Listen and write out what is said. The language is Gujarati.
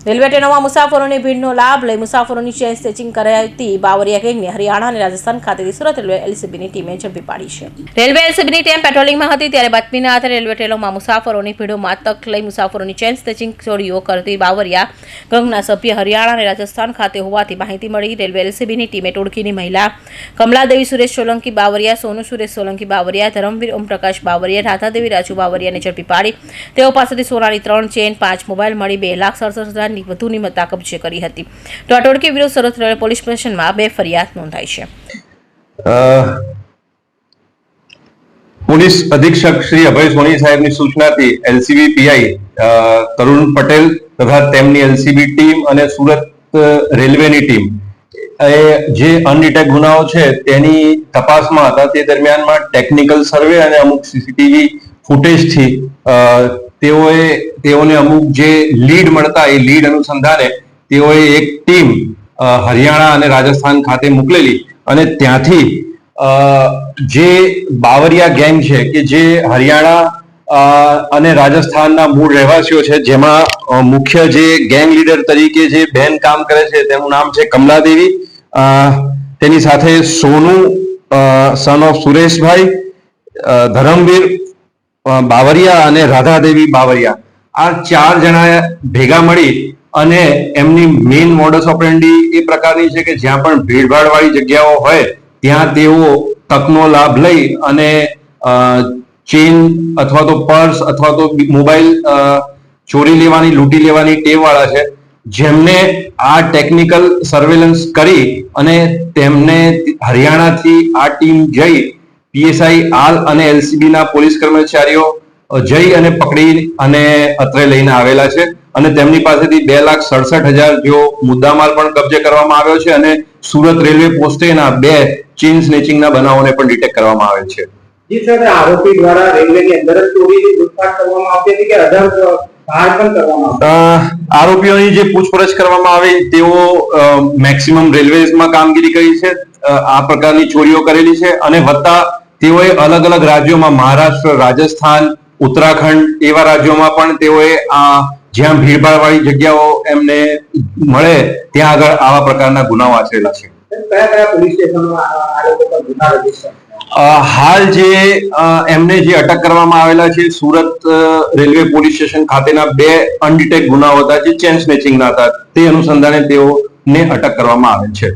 રેલવે ટ્રેનોમાં મુસાફરોની ભીડનો લાભ લઈ મુસાફરોની ચેન સ્નેચિંગ કરાતી બાવરિયા ગેંગને હરિયાણા અને રાજસ્થાન ખાતેથી સુરત રેલવે એલસીબીની ટીમે ઝડપી પાડી છે। રેલવે એલસીબીની ટીમ પેટ્રોલિંગમાં હતી ત્યારે બાતમીના આધારે રેલવે ટ્રેનોમાં મુસાફરોની ભીડોમાં તક લઈ મુસાફરોની ચેન સ્નેચિંગ ચોરીઓ કરતી બાવરિયા ગેંગના સભ્ય હરિયાણા અને રાજસ્થાન ખાતે હોવાથી માહિતી મળી રેલવે એલસીબીની ટીમે ટોળકીની મહિલા કમલાદેવી સુરેશ સોલંકી બાવરિયા, સોનુ સુરેશ સોલંકી બાવરિયા, ધરમવીર ઓમપ્રકાશ બાવરિયા, રાધાદેવી રાજુ બાવરિયાને ઝડપી પાડી તેઓ પાસેથી સોનાની 3 ચેન, 5 મોબાઈલ મળી 2,67,000 વધુની મત્તા કબજે કરી હતી। તો આ ટોળકી વિરુદ્ધ સુરત રેલવે પોલીસ સ્ટેશનમાં 2 ફરિયાદ નોંધાઈ છે। પોલીસ અધિક્ષક શ્રી અભય સોની સાહેબની સૂચનાથી એલસીબી પીઆઈ તરુણ પટેલ તથા તેમની એલસીબી ટીમ અને સુરત રેલવેની ટીમ જે અનડિટેક્ટ ગુનાઓ છે તેની તપાસમાં હતા। તે દરમિયાનમાં ટેકનિકલ સર્વે અને અમુક સીસીટીવી ફૂટેજથી તેઓને અમુક જે લીડ મળતા એ લીડ અનુસંધાને તેઓએ એક ટીમ હરિયાણા અને રાજસ્થાન ખાતે મોકલેલી અને ત્યાંથી જે બાવરિયા ગેંગ છે કે જે હરિયાણા અને રાજસ્થાનના મૂળ રહેવાસીઓ છે, જેમાં મુખ્ય જે ગેંગ લીડર તરીકે જે બેન કામ કરે છે તેનું નામ છે કમલાદેવી, તેની સાથે સોનુ સન ઓફ સુરેશભાઈ, ધરમવીર બાવરિયા અને રાધાદેવી બાવરિયા, આ 4 જણા ભેગા મળી અને એમની મેઇન મોડસ ઓપરેન્ડી એ પ્રકારની છે કે જ્યાં પણ ભીડભાડ વાળી જગ્યાઓ હોય ત્યાં તેઓ તકનો લાભ લઈ અને ચેન અથવા તો પર્સ અથવા તો મોબાઈલ ચોરી લેવાની, લૂંટી લેવાની ટેવ વાળા છે, જેમને આ ટેકનિકલ સર્વેલન્સ કરી અને તેમને હરિયાણાથી આ ટીમ જઈ પીએસઆઈ આલ અને એલસીબી ના પોલીસ કર્મચારીઓ જઈ અને પકડી અને અત્રે લઈને આવેલા છે અને તેમની પાસેથી 2,67,000 જેવો મુદ્દામાલ પણ કબજે કરવામાં આવ્યો છે અને સુરત રેલવે પોસ્ટેના 2 ચેઇન સ્નેચિંગના બનાવોને પણ ડિટેક્ટ કરવામાં આવેલ છે। જી સર, આરોપી દ્વારા રેલવેની અંદર જ ચોરીની લૂંટફાટ કરવામાં આવતી હતી કે અધર બહાર પણ કરવામાં આવતી? આરોપીઓની જે પૂછપરછ કરવામાં આવી તેઓ મેક્સિમમ રેલવેઝમાં કામગીરી કરી છે, આ પ્રકારની ચોરીઓ કરેલી છે અને વત્તા તેઓએ અલગ અલગ રાજ્યોમાં મહારાષ્ટ્ર, રાજસ્થાન, ઉત્તરાખંડ એવા રાજ્યોમાં પણ તેઓએ જ્યાં ભીડભાડ વાળી જગ્યાઓ એમને મળે ત્યાં આગળ આવા પ્રકારના ગુનાઓ આચરેલા છે। કયા કયા પોલીસ સ્ટેશનમાં આ લોકો પર ગુના રજીસ્ટર? હાલ જે એમને જે અટક કરવામાં આવેલા છે સુરત રેલવે પોલીસ સ્ટેશન ખાતેના 2 અનડિટેક્ટ ગુનાઓ હતા જે ચેન સ્નેચિંગના હતા, તે અનુસંધાને તેઓને અટક કરવામાં આવેલ છે।